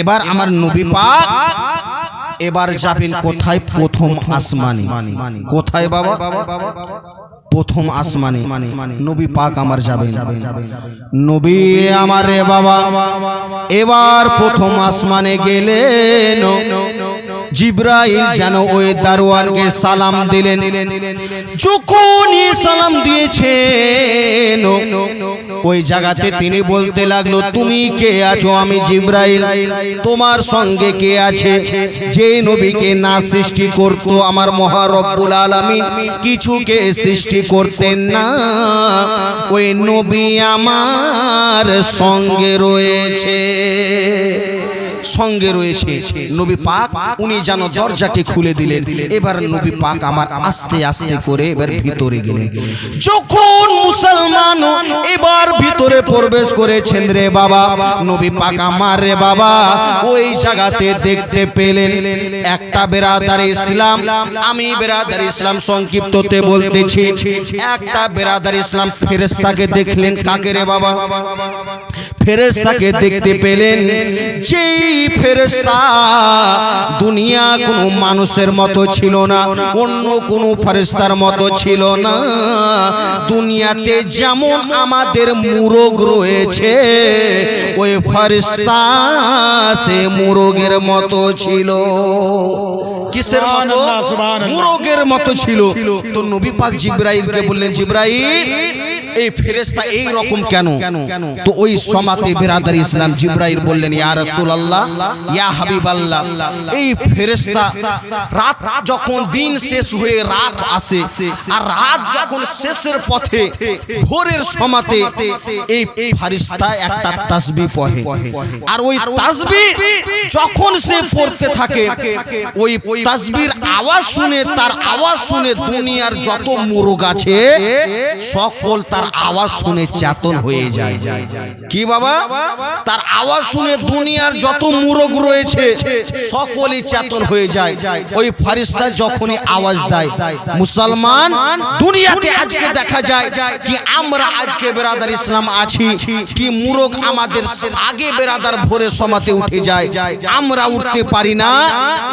এবার আমার নবী পাক এবার যাবেন কোথায়? প্রথম আসমানে। কোথায় বাবা? প্রথম আসমানে নবী পাক আমার যাবেন। নবী আমার রে বাবা এবার প্রথম আসমানে গেলেন। জিবরাইল যেন ওই দারোয়ানকে সালাম দিলেন। যখনই সালাম দিয়েছেন ওই জায়গাতে তিনি বলতে লাগলো, তুমি কে আছো? আমি জিবরাইল। তোমার সঙ্গে কে আছে? যে নবীকে না সৃষ্টি করতো আমার মহারব্বুল আলামিন, কিছুকে সৃষ্টি করতেন না, ওই নবী আমার সঙ্গে রয়েছে। সঙ্গে রয়েছে নবী পাক। উনি যেন দরজাটি খুলে দিলেন। এবার নবী পাক আমার আস্তে আস্তে করে এবার ভিতরে গেলেন। যখন মুসলমান এবার ভিতরে প্রবেশ করেছেন রে বাবা, নবী পাক আমার রে বাবা ওই জায়গাতে দেখতে পেলেন একটা বেরাদার ইসলাম। আমি বেরাদার ইসলাম সংক্ষিপ্ততে বলতেছি। একটা বেরাদার ইসলাম ফেরেশতাকে দেখলেন। কাকে রে বাবা? ফেরেশতাকে দেখতে পেলেন। যেই ফেরেশতা দুনিয়া কোনো মানুষের মতো ছিল না, অন্য কোনো ফেরেশতার মতো ছিল না। দুনিয়াতে যেমন আমাদের মুরগ রয়েছে, ওই ফেরেশতা সে মুরগের মতো ছিল। কিসের মতো? মুরগের মতো ছিল। তো নবী পাক জিবরাইলকে বললেন, জিবরাইল এই ফেরেশতা এই রকম কেন? তো ওই সমাতে বিরাদার ইসলাম জিবরাইল বললেন, ইয়া রাসূলুল্লাহ, ইয়া হাবিবাল্লাহ, এই ফেরেশতা রাত যখন দিন শেষ হয়ে রাত আসে, আর রাত যখন শেষের পথে ভোরের সমাতে এই ফেরেশতা একটা তাসবিহ পড়ে। আর ওই তাসবিহ যখন সে পড়তে থাকে, ওই তাসবিহর আওয়াজ শুনে, তার আওয়াজ শুনে দুনিয়ার যত মুরগ আছে সকল তার আওয়াজ শুনে চেতন হয়ে যায়। কি বাবা? তার আওয়াজ শুনে দুনিয়ার যত মুরগ রয়েছে সকলেই চেতন হয়ে যায়। ওই ফেরেশতা যখনই আওয়াজ দেয়, মুসলমান দুনিয়াতে আজকে দেখা যায় কি আমরা আজকে বেরাদার ইসলাম আছি কি মুরগ আমাদের আগে বেরাদার ভোরের সমাতে উঠে যায়, আমরা উঠতে পারি না,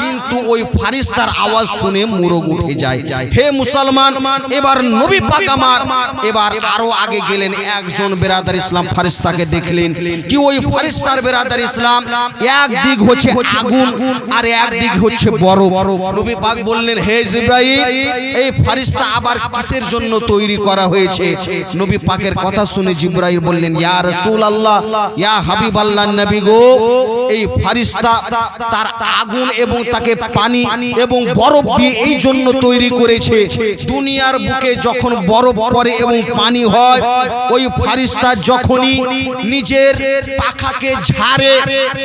কিন্তু ওই ফেরেশতার আওয়াজ শুনে মুরগ উঠে যায়। হে মুসলমান, এবার নবী পাক আমার এবার আরো আগে গেলেন। একজন বেরাদার ইসলাম ফেরেশতাকে দেখলেন কি ওই ফেরেশতার বেরাদার ইসলাম এক দিক হচ্ছে আগুন আর এক দিক হচ্ছে বরফ। নবী পাক বললেন, হে জিবরাইল, এই ফেরেশতা আবার কিসের জন্য তৈরি করা হয়েছে? নবী পাকের কথা শুনে জিবরাইল বললেন, ইয়া রাসূলুল্লাহ, ইয়া হাবিবাল্লাহ নবী গো, এই ফেরেশতা তার আগুন এবং তাকে পানি এবং বরফ দিয়ে এই জন্য তৈরি করেছে, দুনিয়ার বুকে যখন বরফ পড়ে এবং পানি হয়, ওই ফেরেশতা যখনই নিজের পাখাকে ঝাড়ে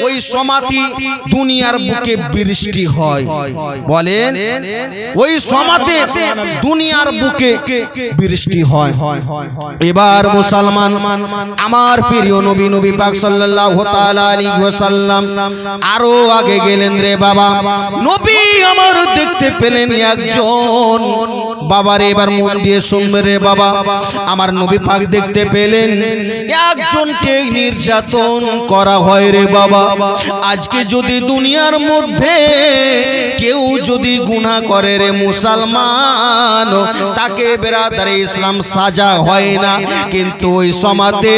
ওই সমাতি দুনিয়ার বুকে বৃষ্টি হয়। বলেন, ওই সমাতে দুনিয়ার বুকে বৃষ্টি হয়। এবার মুসলমান আমার প্রিয় নবী, নবী পাক সাল্লাল্লাহু তাআলা আলাইহি ওয়াসাল্লাম আরো আগে গেলেন রে বাবা। নবী আমার দেখতে পেলেন একজন বাবার, এবার মন দিয়ে শুনবে রে বাবা, আমার নবী পাক দেখতে পেলেন একজনকে নির্যাতন করা হয় রে বাবা। আজকে যদি দুনিয়ার মধ্যে কেউ যদি গুনাহ করে রে মুসলমান, তাকে বেরাদারে ইসলাম সাজা হয় না, কিন্তু ওই সমাতে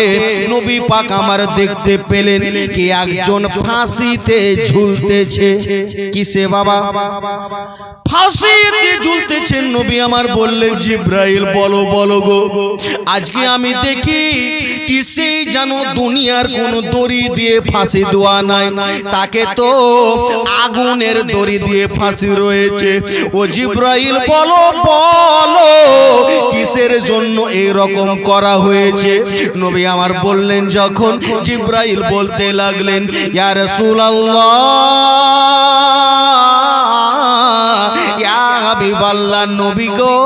নবী পাক আমার দেখতে পেলেন কি একজন ফাঁসিতে ঝুলতেছে। কিসে বাবা? ফাঁসিতে ঝুলতেছেন। নবী আমার বললেন, জিবরাইল বলো বলো গো, আজকে আমি দেখি কিসে যেন দুনিয়ার কোন দড়ি দিয়ে ফাঁসি দেওয়া নাই, তাকে তো আগুনের দড়ি দিয়ে ফাঁসি রয়েছে। ও জিবরাইল বলো বলো কিসের জন্য এই রকম করা হয়েছে? নবী আমার বললেন যখন, জিবরাইল বলতে লাগলেন, ইয়া রাসূলুল্লাহ, ইয়া হাবিবাল্লাহ নবী গো,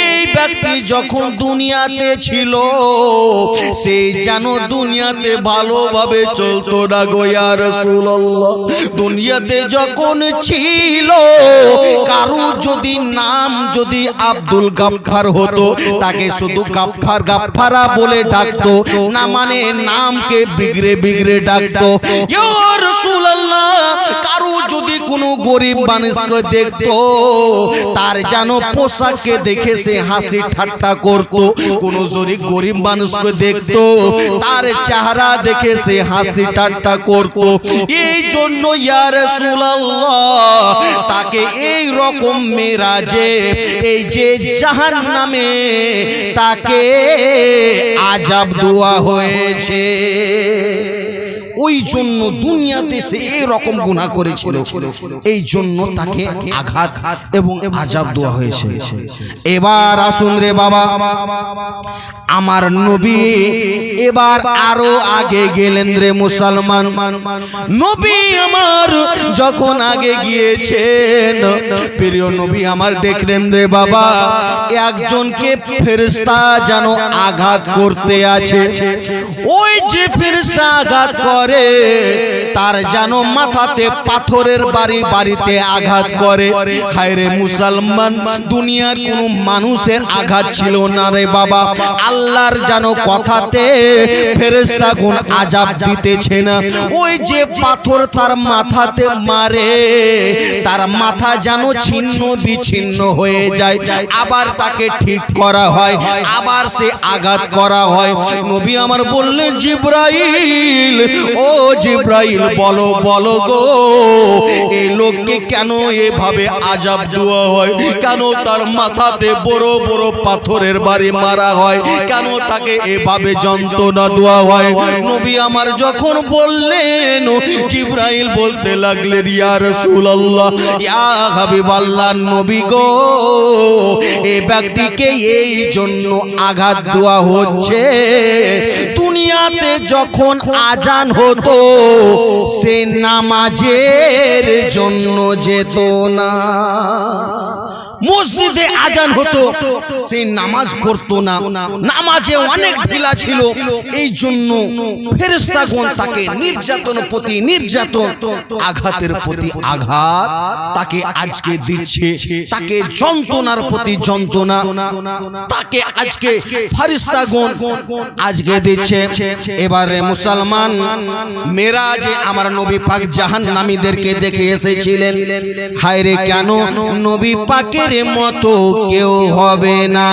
এই ব্যক্তি যখন দুনিয়াতে ছিল সে যেন দুনিয়াতে ভালোভাবে চলতো না গো ইয়া রাসূলুল্লাহ। দুনিয়াতে যখন ছিল কারো যদি নাম যদি আব্দুল গাফফার হতো তাকে শুধু গাফফার গাফফারা বলে ডাকতো না, মানে নামকে বিগড়ে বিগড়ে ডাকতো। ইয়া রাসূলুল্লাহ কারো যদি কোনো গরিব মানুষকে দেখতো তার যেন পোশাককে দেখে সে হাসি ঠাট্টা করতো, কোনো যদি গরিব মানুষকে দেখতো তার চেহারা দেখে সে হাসি ঠাট্টা করতো। এই জন্য ইয়া রাসূলুল্লাহ তাকে এই রকম মেরাজে এই যে জাহান্নামে তাকে আযাব দেওয়া হয়েছে। ওই জন্য দুনিয়াতে সে এরকম গুনাহ করেছিল, এই জন্য তাকে আঘাত এবং আযাব দেওয়া হয়েছে। এবার আসুন রে বাবা, আমার নবী এবার আরো আগে গেলেন রে মুসলমান। নবী আমার যখন আগে গিয়েছেন, প্রিয় নবী আমার দেখলেন রে বাবা একজনকে ফেরেশতা যেন আঘাত করতে আছে। ওই যে ফেরেশতা আঘাত করে তার যেন মাথাতে পাথরের বাড়িতে আঘাত করে। হায় রে মুসলমান, দুনিয়ার কোন মানুষের আঘাত ছিল না রে বাবা, আল্লাহর যেন কথাতে ফেরেশতাগণ আযাব দিতেছে না। ওই যে পাথর তার মাথাতে মারে তার মাথা যেন ছিন্ন বিচ্ছিন্ন হয়ে যায়, আবার তাকে ঠিক করা হয়, আবার সে আঘাত করা হয়। নবী আমার বললেন জিবরাইল, ও জিবরাইল বলো বলো গো এই লোককে কেন এভাবে আযাব দেওয়া হয়, কেন তার মাথাতে বড় বড় পাথরের বাড়ি মারা হয়, কেন তাকে এভাবে যন্ত্রণা দেওয়া হয়? নবী আমার যখন বললেন জিবরাইল বলতে লাগলেন ইয়া রাসূলুল্লাহ ইয়া হাবিবাল্লাহ নবী গো এই ব্যক্তিকে এই জন্য আঘাত দেওয়া হচ্ছে দুনিয়াতে যখন আজান হতো সে নামাজের জন্য যেত না। মসজিদে আজান হতো সে নামাজ পড়তো না, নামাজে অনেক ঢিলা ছিল, এই জন্য ফেরেশতাগণ তাকে নির্যাতন প্রতি নির্যাতন, আঘাতের প্রতি আঘাত তাকে আজকে দিচ্ছে, তাকে যন্ত্রণার প্রতি যন্ত্রণা তাকে আজকে ফেরেশতাগণ আজকে দিচ্ছে। এবারে মুসলমান মেরাজে আমার নবী পাক জাহান্নামীদেরকে দেখে এসেছিলেন। হায় রে কেন নবী পাকের মতো কেউ হবে না।